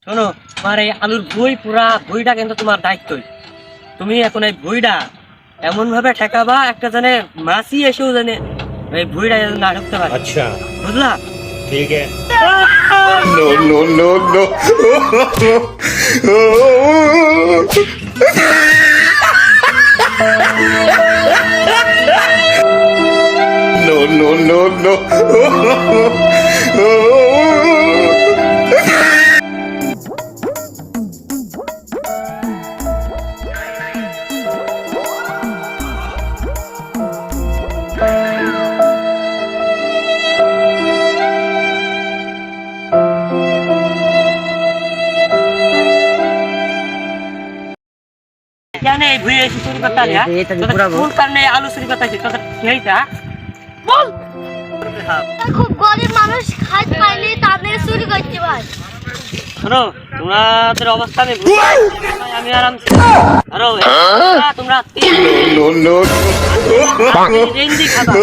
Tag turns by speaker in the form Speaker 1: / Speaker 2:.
Speaker 1: শোনো, তোমার এই আলুর পুরা ভুঁইটা কিন্তু তোমার দায়িত্বই। তুমি এখন এই ভুঁইটা এমন ভাবে ঠেকাবা একটা জানে মাছি এসেও জানে এই ভুঁইটা যেন না ঢুকতে পারে।
Speaker 2: अच्छा
Speaker 1: বুঝলা?
Speaker 2: ठीक है।
Speaker 3: No, no, no, no. No, no, no, no.
Speaker 1: জানে এই ভুঁই এসে চুরি করতে আলিয়া কোন কারণে আলু চুরি করতে আসি তোদের সেইটা বল।
Speaker 4: খুব গরিব মানুষ খাইতে পাইলে তাদের চুরি করতে পারে।
Speaker 1: শোনো, তোমাদের অবস্থা আমি আরাম আরো তোমরা
Speaker 3: No, no, no.
Speaker 1: খাবা।